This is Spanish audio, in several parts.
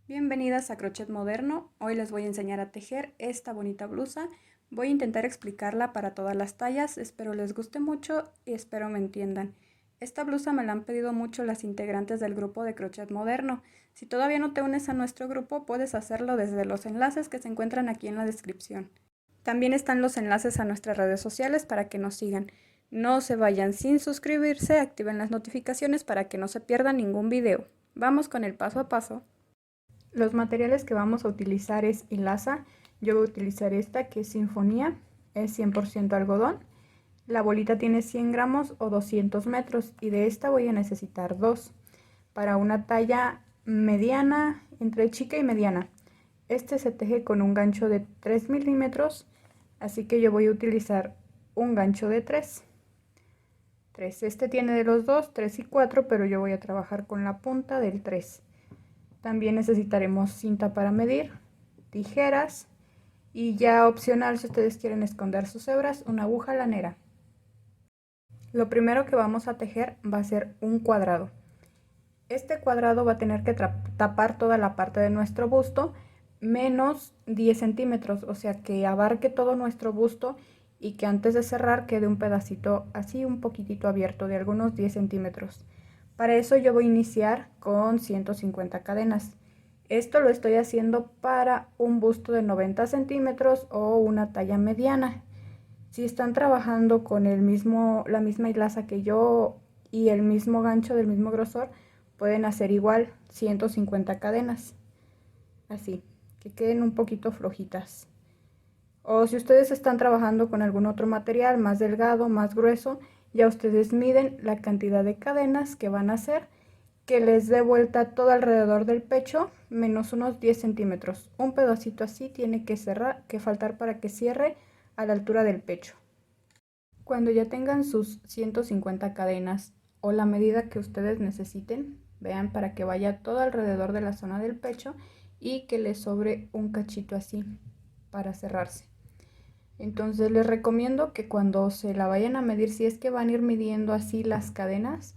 Bienvenidas a Crochet Moderno. Hoy les voy a enseñar a tejer esta bonita blusa. Voy a intentar explicarla para todas las tallas, espero les guste mucho y espero me entiendan. Esta blusa me la han pedido mucho las integrantes del grupo de Crochet Moderno. Si todavía no te unes a nuestro grupo, puedes hacerlo desde los enlaces que se encuentran aquí en la descripción. También están los enlaces a nuestras redes sociales para que nos sigan. No se vayan sin suscribirse, activen las notificaciones para que no se pierdan ningún video. Vamos con el paso a paso. Los materiales que vamos a utilizar es hilaza. Yo voy a utilizar esta que es Sinfonía, es 100% algodón. La bolita tiene 100 gramos o 200 metros y de esta voy a necesitar dos para una talla mediana, entre chica y mediana. Este se teje con un gancho de 3 milímetros, así que yo voy a utilizar un gancho de 3. Este tiene de los dos, 3 y 4, pero yo voy a trabajar con la punta del 3. También necesitaremos cinta para medir, tijeras y ya opcional si ustedes quieren esconder sus hebras, una aguja lanera. Lo primero que vamos a tejer va a ser un cuadrado. Este cuadrado va a tener que tapar toda la parte de nuestro busto menos 10 centímetros, o sea que abarque todo nuestro busto y que antes de cerrar quede un pedacito así un poquitito abierto de algunos 10 centímetros. Para eso yo voy a iniciar con 150 cadenas. Esto lo estoy haciendo para un busto de 90 centímetros o una talla mediana. Si están trabajando con la misma hilaza que yo y el mismo gancho del mismo grosor, pueden hacer igual 150 cadenas. Así, que queden un poquito flojitas. O si ustedes están trabajando con algún otro material más delgado, más grueso, ya ustedes miden la cantidad de cadenas que van a hacer, que les dé vuelta todo alrededor del pecho, menos unos 10 centímetros. Un pedacito así tiene que faltar para que cierre a la altura del pecho. Cuando ya tengan sus 150 cadenas o la medida que ustedes necesiten, vean para que vaya todo alrededor de la zona del pecho y que les sobre un cachito así para cerrarse. Entonces les recomiendo que cuando se la vayan a medir, si es que van a ir midiendo así las cadenas,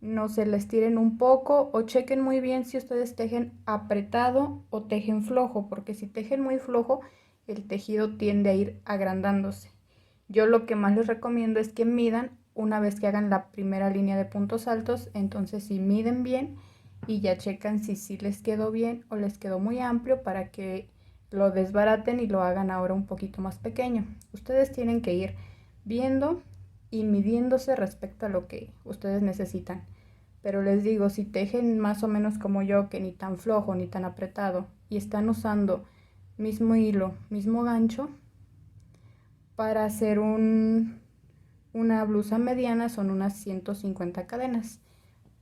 no se les tiren un poco o chequen muy bien si ustedes tejen apretado o tejen flojo, porque si tejen muy flojo el tejido tiende a ir agrandándose. Yo lo que más les recomiendo es que midan una vez que hagan la primera línea de puntos altos, entonces si miden bien y ya checan si sí les quedó bien o les quedó muy amplio para que lo desbaraten y lo hagan ahora un poquito más pequeño. Ustedes tienen que ir viendo y midiéndose respecto a lo que ustedes necesitan. Pero les digo, si tejen más o menos como yo, que ni tan flojo ni tan apretado, y están usando mismo hilo, mismo gancho, para hacer una blusa mediana son unas 150 cadenas.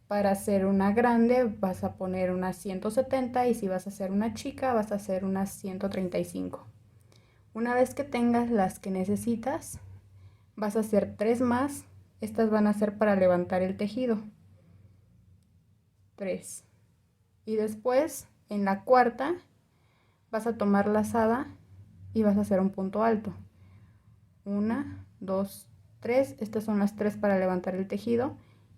Para hacer una grande vas a poner unas 170 y si vas a hacer una chica vas a hacer unas 135. Una vez que tengas las que necesitas, vas a hacer 3 más. Estas van a ser para levantar el tejido. 3. Y después en la cuarta vas a tomar lazada y vas a hacer un punto alto. 1, 2, 3. Estas son las 3 para levantar el tejido.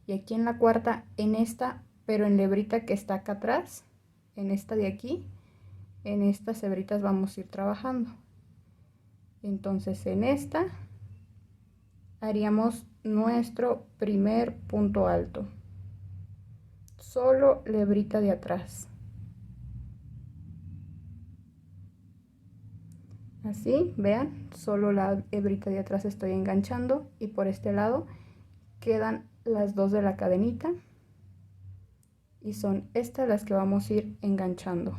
Y aquí en la cuarta, en esta, pero en la hebrita que está acá atrás, en esta de aquí, en estas hebritas vamos a ir trabajando. Entonces en esta haríamos nuestro primer punto alto, solo la hebrita de atrás. Así, vean, solo la hebrita de atrás estoy enganchando y por este lado quedan las dos de la cadenita y son estas las que vamos a ir enganchando.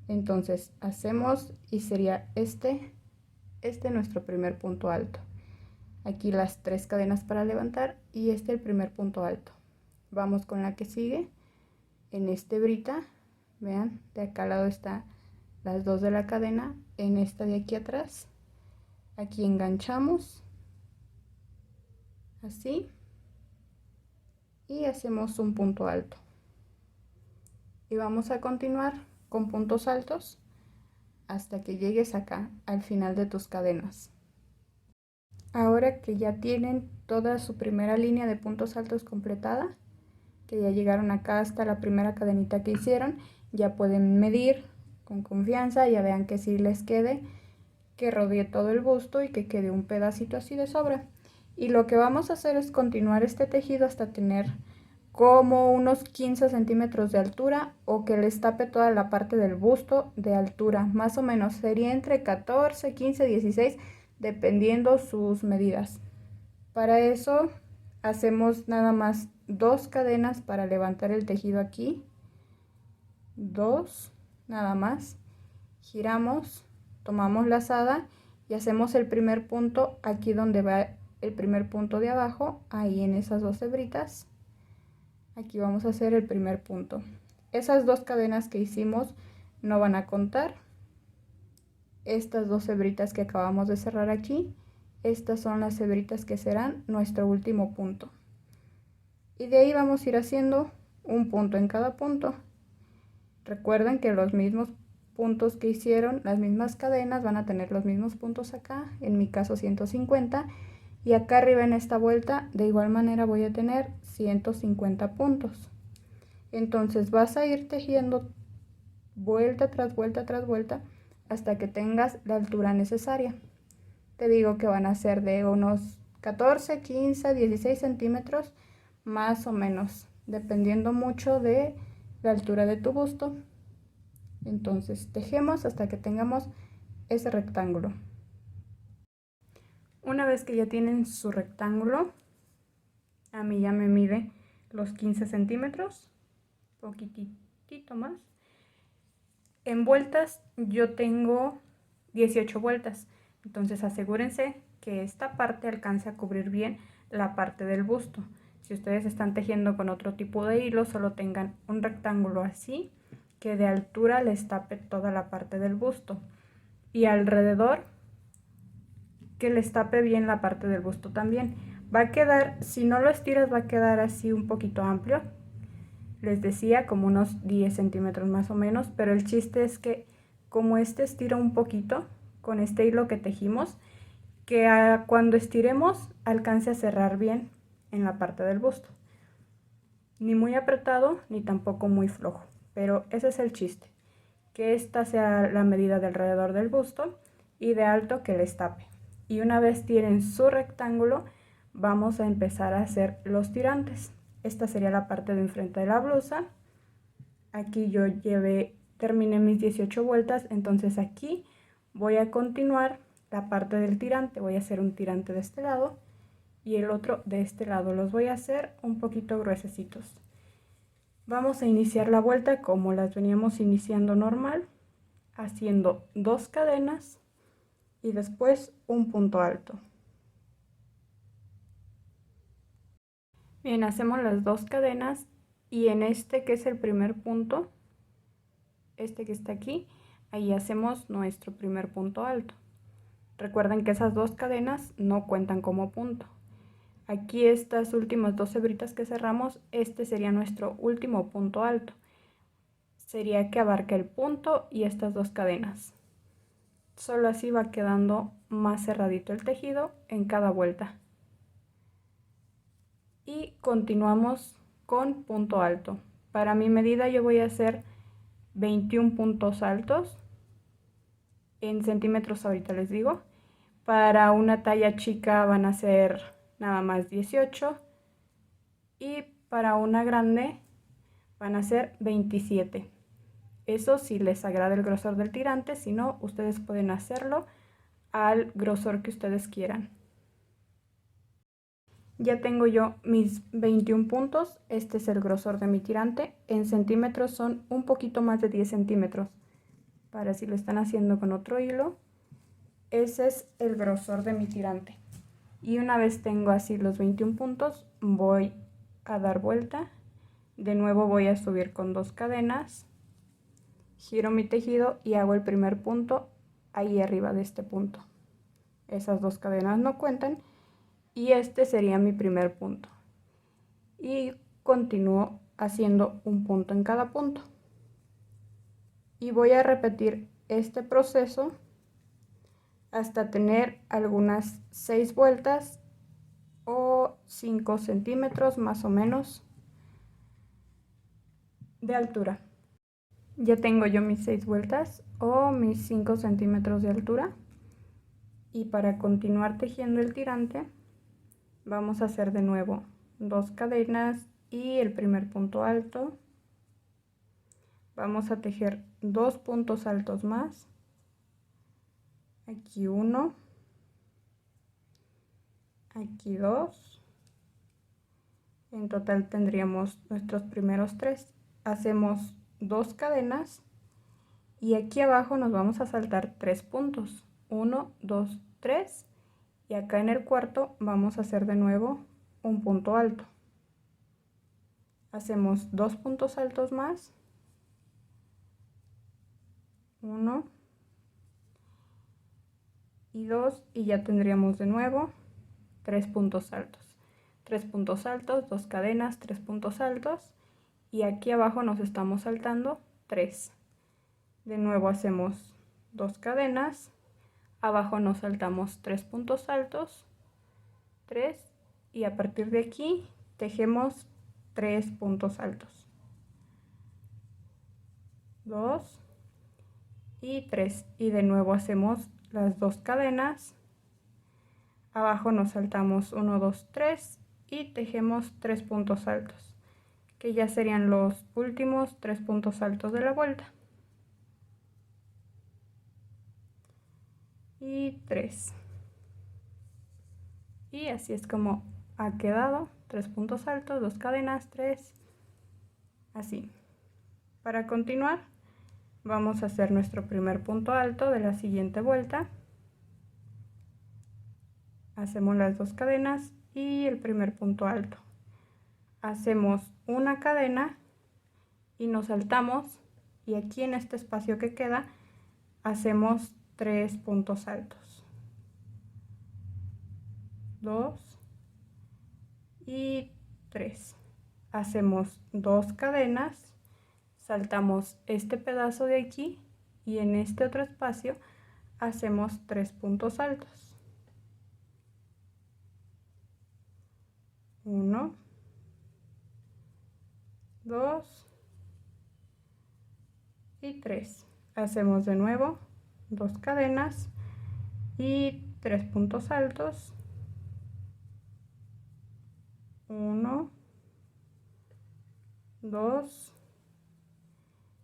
Entonces hacemos y sería este nuestro primer punto alto. Aquí las 3 cadenas para levantar y este el primer punto alto. Vamos con la que sigue. En esta hebrita, vean, de acá al lado está las 2 de la cadena, en esta de aquí atrás, aquí enganchamos, así, y hacemos un punto alto. Y vamos a continuar con puntos altos hasta que llegues acá al final de tus cadenas. Ahora que ya tienen toda su primera línea de puntos altos completada, que ya llegaron acá hasta la primera cadenita que hicieron, ya pueden medir con confianza, ya vean que sí les quede, que rodee todo el busto y que quede un pedacito así de sobra. Y lo que vamos a hacer es continuar este tejido hasta tener como unos 15 centímetros de altura, o que les tape toda la parte del busto de altura, más o menos sería entre 14, 15, 16, dependiendo sus medidas. Para eso hacemos nada más 2 cadenas para levantar el tejido aquí, 2 nada más, giramos, tomamos lazada y hacemos el primer punto aquí donde va el primer punto de abajo, ahí en esas 2 hebritas. Aquí vamos a hacer el primer punto. Esas 2 cadenas que hicimos no van a contar. Estas 2 hebritas que acabamos de cerrar aquí, estas son las hebritas que serán nuestro último punto. Y de ahí vamos a ir haciendo un punto en cada punto. Recuerden que los mismos puntos que hicieron, las mismas cadenas, van a tener los mismos puntos acá, en mi caso 150. Y acá arriba en esta vuelta de igual manera voy a tener 150 puntos. Entonces vas a ir tejiendo vuelta tras vuelta tras vuelta hasta que tengas la altura necesaria. Te digo que van a ser de unos 14, 15, 16 centímetros más o menos, dependiendo mucho de la altura de tu busto. Entonces tejemos hasta que tengamos ese rectángulo. Una vez que ya tienen su rectángulo, a mí ya me mide los 15 centímetros, poquitito más. En vueltas yo tengo 18 vueltas, entonces asegúrense que esta parte alcance a cubrir bien la parte del busto. Si ustedes están tejiendo con otro tipo de hilo, solo tengan un rectángulo así, que de altura les tape toda la parte del busto, y alrededor que les tape bien la parte del busto también. Va a quedar, si no lo estiras, va a quedar así un poquito amplio. Les decía como unos 10 centímetros más o menos, pero el chiste es que como este estira un poquito con este hilo que tejimos, que cuando estiremos alcance a cerrar bien en la parte del busto. Ni muy apretado ni tampoco muy flojo, pero ese es el chiste, que esta sea la medida de alrededor del busto y de alto que les tape. Y una vez tienen su rectángulo, vamos a empezar a hacer los tirantes. Esta sería la parte de enfrente de la blusa. Aquí yo terminé mis 18 vueltas, entonces aquí voy a continuar la parte del tirante. Voy a hacer un tirante de este lado y el otro de este lado. Los voy a hacer un poquito gruesecitos. Vamos a iniciar la vuelta como las veníamos iniciando normal, haciendo 2 cadenas y después un punto alto. Bien, hacemos las 2 cadenas y en este que es el primer punto, este que está aquí, ahí hacemos nuestro primer punto alto. Recuerden que esas 2 cadenas no cuentan como punto. Aquí estas últimas 2 hebritas que cerramos, este sería nuestro último punto alto. Sería que abarque el punto y estas 2 cadenas. Solo así va quedando más cerradito el tejido en cada vuelta. Y continuamos con punto alto. Para mi medida yo voy a hacer 21 puntos altos. En centímetros ahorita les digo. Para una talla chica van a ser nada más 18. Y para una grande van a ser 27. Eso si les agrada el grosor del tirante, si no, ustedes pueden hacerlo al grosor que ustedes quieran. Ya tengo yo mis 21 puntos, este es el grosor de mi tirante. En centímetros son un poquito más de 10 centímetros. Para si lo están haciendo con otro hilo, ese es el grosor de mi tirante. Y una vez tengo así los 21 puntos, voy a dar vuelta. De nuevo voy a subir con 2 cadenas. Giro mi tejido y hago el primer punto ahí arriba de este punto. Esas 2 cadenas no cuentan y este sería mi primer punto. Y continúo haciendo un punto en cada punto. Y voy a repetir este proceso hasta tener algunas 6 vueltas o 5 centímetros más o menos. de altura. Ya tengo yo mis 6 vueltas o mis 5 centímetros de altura. Y para continuar tejiendo el tirante, vamos a hacer de nuevo 2 cadenas y el primer punto alto. Vamos a tejer 2 puntos altos más. Aquí 1, aquí 2. En total tendríamos nuestros primeros 3. Hacemos 2 cadenas y aquí abajo nos vamos a saltar 3 puntos. 1, 2, 3. Y acá en el cuarto vamos a hacer de nuevo un punto alto. Hacemos 2 puntos altos más. 1 y 2 y ya tendríamos de nuevo 3 puntos altos. 3 puntos altos, 2 cadenas, 3 puntos altos y aquí abajo nos estamos saltando 3. De nuevo hacemos 2 cadenas, abajo nos saltamos 3 puntos altos, 3 y a partir de aquí tejemos 3 puntos altos. 2 y 3 y de nuevo hacemos las 2 cadenas, abajo nos saltamos 1, 2, 3 y tejemos 3 puntos altos, que ya serían los últimos 3 puntos altos de la vuelta. Y 3. Y así es como ha quedado: 3 puntos altos, 2 cadenas, 3, así. Para continuar vamos a hacer nuestro primer punto alto de la siguiente vuelta. Hacemos las 2 cadenas y el primer punto alto. Hacemos una cadena y nos saltamos, y aquí en este espacio que queda hacemos 3 puntos altos. 2 y 3. Hacemos 2 cadenas, saltamos este pedazo de aquí y en este otro espacio hacemos 3 puntos altos. 1, 2 y 3. Hacemos de nuevo 2 cadenas y 3 puntos altos. 1, 2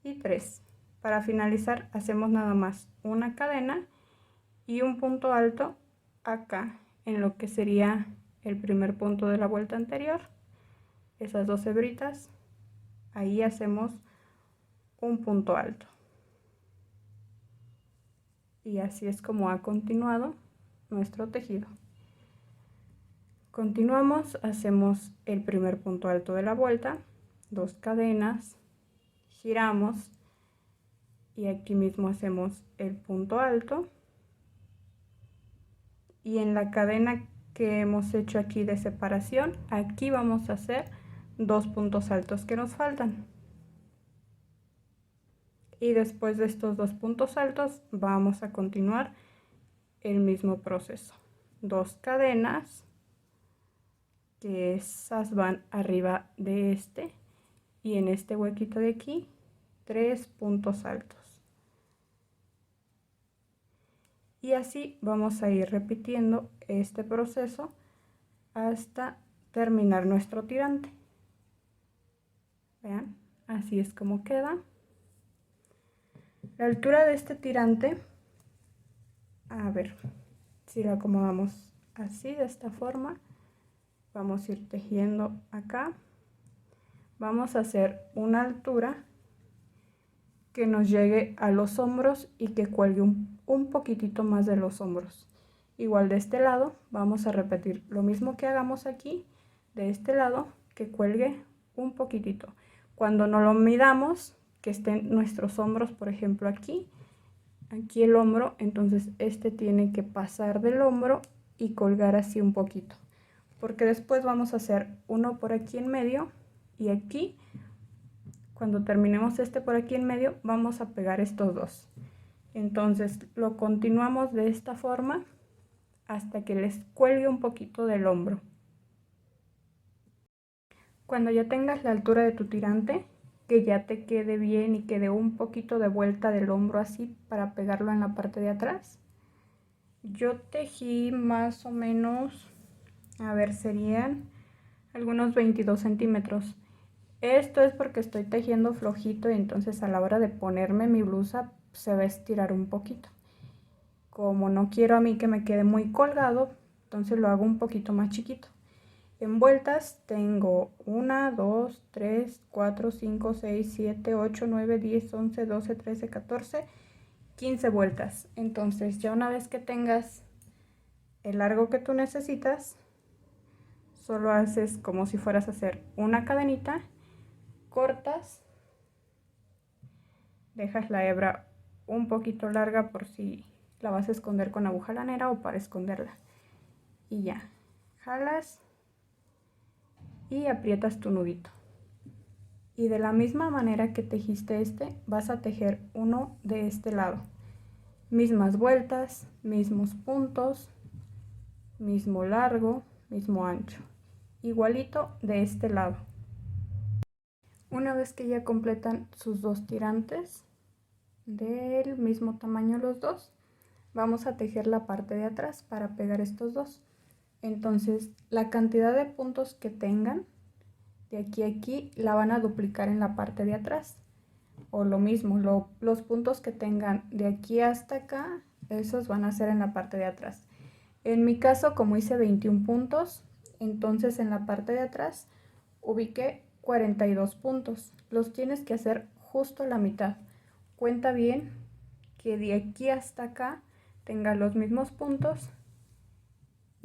y 3. Para finalizar hacemos nada más una cadena y un punto alto acá en lo que sería el primer punto de la vuelta anterior. Esas 2 hebritas, ahí hacemos un punto alto. Y así es como ha continuado nuestro tejido. Continuamos, hacemos el primer punto alto de la vuelta, 2 cadenas, giramos y aquí mismo hacemos el punto alto. Y en la cadena que hemos hecho aquí de separación, aquí vamos a hacer 2 puntos altos que nos faltan. Y después de estos 2 puntos altos vamos a continuar el mismo proceso. 2 cadenas, que esas van arriba de este, y en este huequito de aquí 3 puntos altos. Y así vamos a ir repitiendo este proceso hasta terminar nuestro tirante. Vean, así es como queda. La altura de este tirante, a ver si lo acomodamos así, de esta forma, vamos a ir tejiendo acá. Vamos a hacer una altura que nos llegue a los hombros y que cuelgue un poquitito más de los hombros. Igual de este lado vamos a repetir lo mismo que hagamos aquí, de este lado, que cuelgue un poquitito. Cuando no lo midamos, que estén nuestros hombros, por ejemplo aquí el hombro, entonces este tiene que pasar del hombro y colgar así un poquito, porque después vamos a hacer uno por aquí en medio, y aquí cuando terminemos este por aquí en medio vamos a pegar estos dos. Entonces lo continuamos de esta forma hasta que les cuelgue un poquito del hombro. Cuando ya tengas la altura de tu tirante, que ya te quede bien y que dé un poquito de vuelta del hombro así para pegarlo en la parte de atrás. Yo tejí más o menos, a ver, serían algunos 22 centímetros. Esto es porque estoy tejiendo flojito y entonces a la hora de ponerme mi blusa se va a estirar un poquito. Como no quiero a mí que me quede muy colgado, entonces lo hago un poquito más chiquito. En vueltas tengo 1, 2, 3, 4, 5, 6, 7, 8, 9, 10, 11, 12, 13, 14, 15 vueltas. Entonces ya una vez que tengas el largo que tú necesitas, solo haces como si fueras a hacer una cadenita, cortas, dejas la hebra un poquito larga por si la vas a esconder con aguja lanera o para esconderla. Y ya, jalas y aprietas tu nudito. Y de la misma manera que tejiste este, vas a tejer uno de este lado. Mismas vueltas, mismos puntos, mismo largo, mismo ancho. Igualito de este lado. Una vez que ya completan sus dos tirantes, del mismo tamaño los dos, vamos a tejer la parte de atrás para pegar estos dos. Entonces, la cantidad de puntos que tengan de aquí a aquí la van a duplicar en la parte de atrás. O lo mismo, los puntos que tengan de aquí hasta acá, esos van a ser en la parte de atrás. En mi caso, como hice 21 puntos, entonces en la parte de atrás ubiqué 42 puntos. Los tienes que hacer justo la mitad. Cuenta bien que de aquí hasta acá tenga los mismos puntos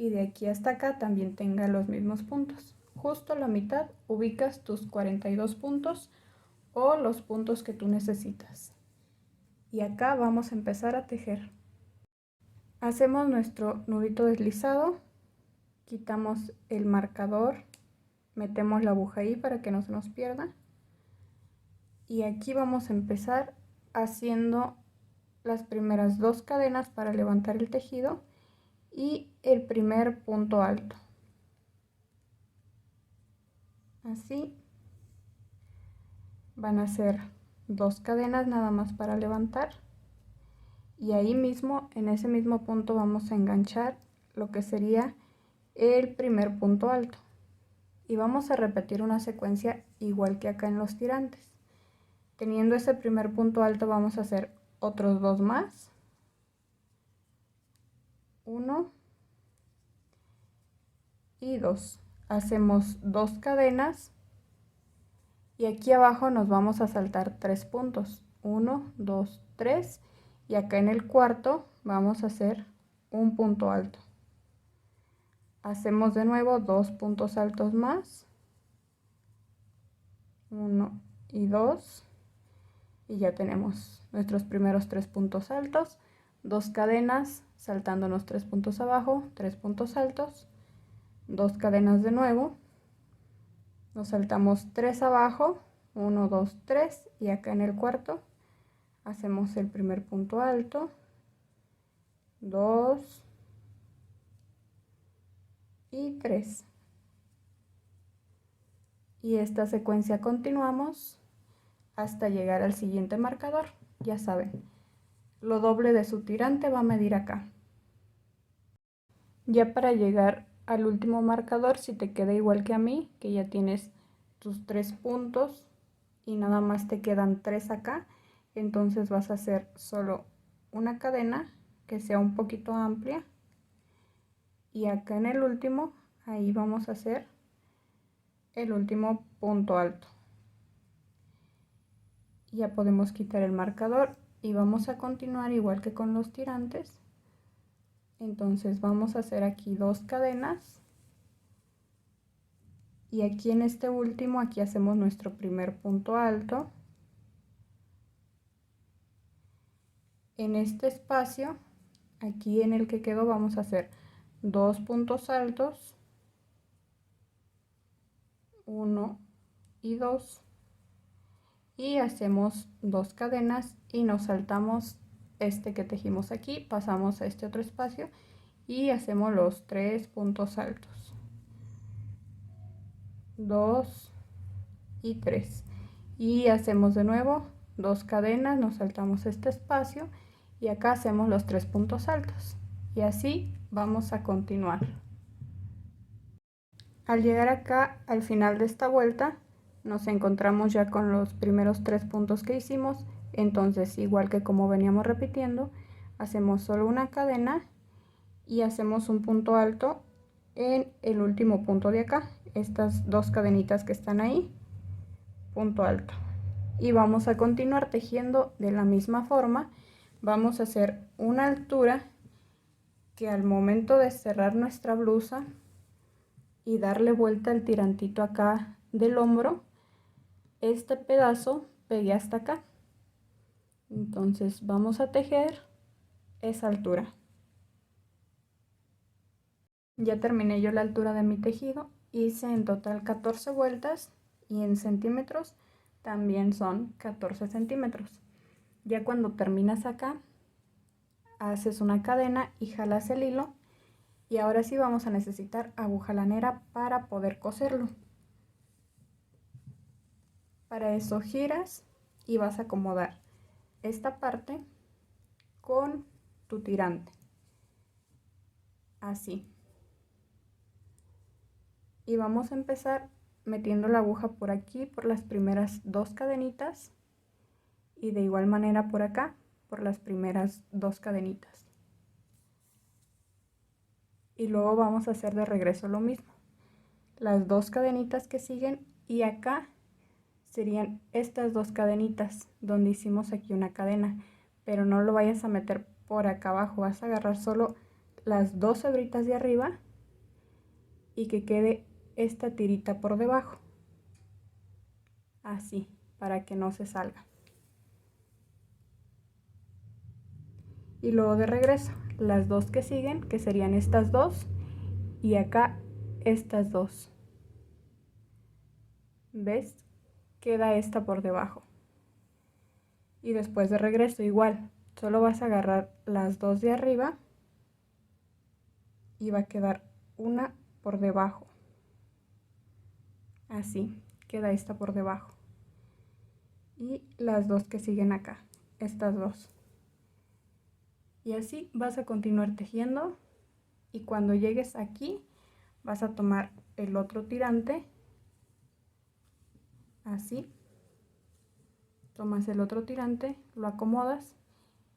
y de aquí hasta acá también tenga los mismos puntos. Justo la mitad ubicas tus 42 puntos o los puntos que tú necesitas. Y acá vamos a empezar a tejer. Hacemos nuestro nudito deslizado, quitamos el marcador, metemos la aguja ahí para que no se nos pierda. Y aquí vamos a empezar haciendo las primeras dos cadenas para levantar el tejido y el primer punto alto. Así van a ser dos cadenas nada más para levantar y ahí mismo, en ese mismo punto, vamos a enganchar lo que sería el primer punto alto y vamos a repetir una secuencia igual que acá en los tirantes. Teniendo ese primer punto alto vamos a hacer otros dos más, 1 y 2. Hacemos dos cadenas y aquí abajo nos vamos a saltar 3 puntos, 1, 2, 3, y acá en el cuarto vamos a hacer un punto alto. Hacemos de nuevo dos puntos altos más, 1 y 2, y ya tenemos nuestros primeros 3 puntos altos, dos cadenas saltándonos 3 puntos abajo, 3 puntos altos, dos cadenas de nuevo, nos saltamos 3 abajo, 1, 2, 3, y acá en el cuarto hacemos el primer punto alto, 2 y 3. Y esta secuencia continuamos hasta llegar al siguiente marcador. Ya saben, lo doble de su tirante va a medir acá. Ya para llegar al último marcador, si te queda igual que a mí, que ya tienes tus 3 puntos y nada más te quedan 3 acá, entonces vas a hacer solo una cadena que sea un poquito amplia y acá en el último, ahí vamos a hacer el último punto alto. Ya podemos quitar el marcador y vamos a continuar igual que con los tirantes. Entonces vamos a hacer aquí dos cadenas y aquí en este último, aquí hacemos nuestro primer punto alto. En este espacio, aquí en el que quedó, vamos a hacer dos puntos altos, 1 y 2, y hacemos dos cadenas y nos saltamos este que tejimos aquí, pasamos a este otro espacio y hacemos los 3 puntos altos, 2 y 3, y hacemos de nuevo 2 cadenas, nos saltamos este espacio y acá hacemos los 3 puntos altos y así vamos a continuar. Al llegar acá al final de esta vuelta nos encontramos ya con los primeros 3 puntos que hicimos, entonces igual que como veníamos repitiendo, hacemos solo una cadena y hacemos un punto alto en el último punto de acá, estas 2 cadenitas que están ahí, punto alto, y vamos a continuar tejiendo de la misma forma. Vamos a hacer una altura que al momento de cerrar nuestra blusa y darle vuelta el tirantito acá del hombro, este pedazo pegue hasta acá. Entonces vamos a tejer esa altura. Ya terminé yo la altura de mi tejido, hice en total 14 vueltas y en centímetros también son 14 centímetros. Ya cuando terminas acá, haces una cadena y jalas el hilo y ahora sí vamos a necesitar aguja lanera para poder coserlo. Para eso giras y vas a acomodar esta parte con tu tirante, así. Y vamos a empezar metiendo la aguja por aquí, por las primeras 2 cadenitas y de igual manera por acá, por las primeras 2 cadenitas. Y luego vamos a hacer de regreso lo mismo, las 2 cadenitas que siguen y acá serían estas 2 cadenitas donde hicimos aquí una cadena, pero no lo vayas a meter por acá abajo, vas a agarrar solo las 2 hebritas de arriba y que quede esta tirita por debajo, así, para que no se salga. Y luego de regreso las 2 que siguen, que serían estas 2 y acá estas 2. ¿Ves? Queda esta por debajo. Y después de regreso igual, solo vas a agarrar las 2 de arriba y va a quedar una por debajo. Así, queda esta por debajo. Y las 2 que siguen acá, estas 2. Y así vas a continuar tejiendo y cuando llegues aquí vas a tomar el otro tirante, así, tomas el otro tirante, lo acomodas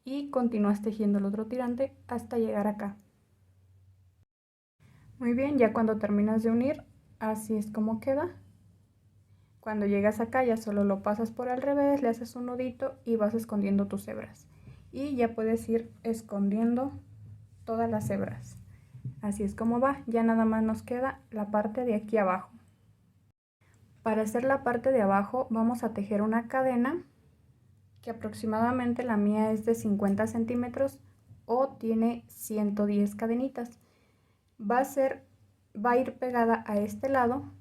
y continúas tejiendo el otro tirante hasta llegar acá. Muy bien, ya cuando terminas de unir, así es como queda. Cuando llegas acá ya solo lo pasas por al revés, le haces un nudito y vas escondiendo tus hebras. Y ya puedes ir escondiendo todas las hebras. Así es como va, ya nada más nos queda la parte de aquí abajo. Para hacer la parte de abajo vamos a tejer una cadena que aproximadamente la mía es de 50 centímetros o tiene 110 cadenitas. Va a ir pegada a este lado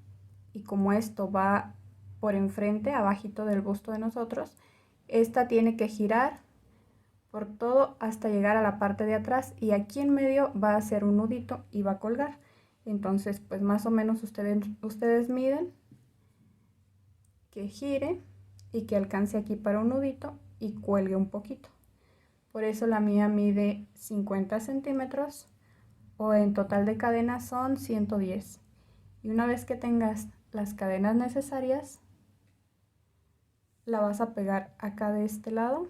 y como esto va por enfrente, abajito del busto de nosotros, esta tiene que girar por todo hasta llegar a la parte de atrás y aquí en medio va a hacer un nudito y va a colgar. Entonces pues más o menos ustedes miden que gire y que alcance aquí para un nudito y cuelgue un poquito. Por eso la mía mide 50 centímetros o en total de cadenas son 110. Y una vez que tengas las cadenas necesarias, la vas a pegar acá de este lado,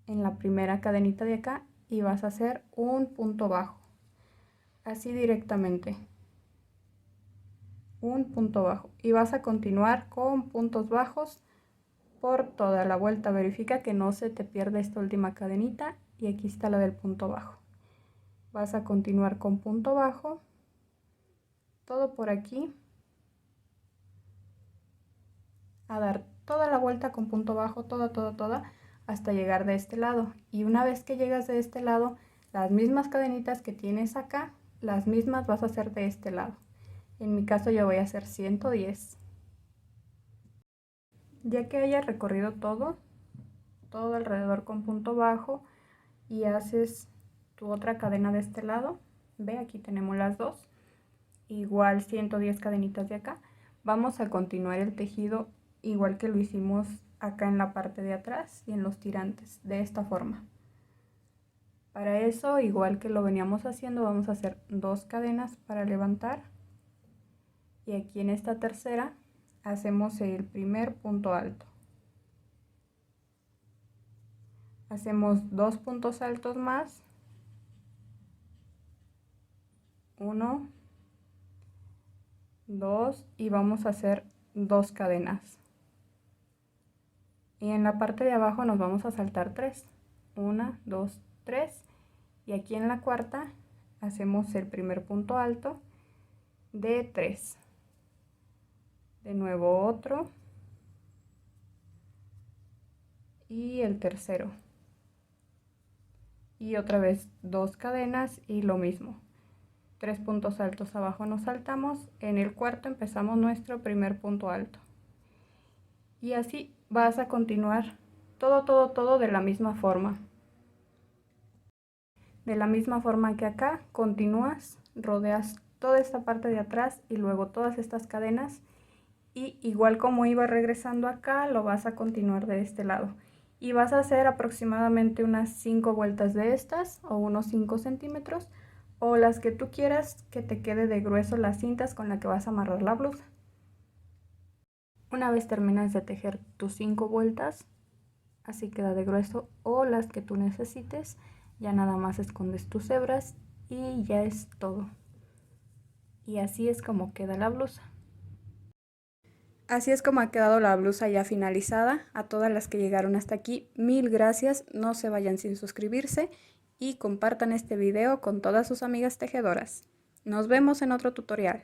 en la primera cadenita de acá y vas a hacer un punto bajo, así directamente. Un punto bajo y vas a continuar con puntos bajos por toda la vuelta. Verifica que no se te pierda esta última cadenita y aquí está la del punto bajo. Vas a continuar con punto bajo todo por aquí, a dar toda la vuelta con punto bajo, toda hasta llegar de este lado. Y una vez que llegas de este lado, las mismas cadenitas que tienes acá, las mismas vas a hacer de este lado. En mi caso yo voy a hacer 110. Ya que hayas recorrido todo alrededor con punto bajo y haces tu otra cadena de este lado, ve, aquí tenemos las dos, igual 110 cadenitas de acá, Vamos a continuar el tejido igual que lo hicimos acá en la parte de atrás y en los tirantes, de esta forma. Para eso, igual que lo veníamos haciendo, vamos a hacer 2 cadenas para levantar, y aquí en esta tercera hacemos el primer punto alto. Hacemos 2 puntos altos más, 1, 2, y vamos a hacer 2 cadenas. Y en la parte de abajo nos vamos a saltar 3, 1, 2, 3, y aquí en la cuarta hacemos el primer punto alto de 3. De nuevo otro y el tercero, y otra vez 2 cadenas y lo mismo, 3 puntos altos abajo nos saltamos. En el cuarto empezamos nuestro primer punto alto, y así vas a continuar todo de la misma forma. De la misma forma que acá, continúas, rodeas toda esta parte de atrás y luego todas estas cadenas, y igual como iba regresando acá, lo vas a continuar de este lado. Y vas a hacer aproximadamente unas 5 vueltas de estas, o unos 5 centímetros, o las que tú quieras que te quede de grueso las cintas con las que vas a amarrar la blusa. Una vez terminas de tejer tus 5 vueltas, así queda de grueso, o las que tú necesites, ya nada más escondes tus hebras y ya es todo. Y así es como queda la blusa. Así es como ha quedado la blusa ya finalizada. A todas las que llegaron hasta aquí, mil gracias. No se vayan sin suscribirse y compartan este video con todas sus amigas tejedoras. Nos vemos en otro tutorial.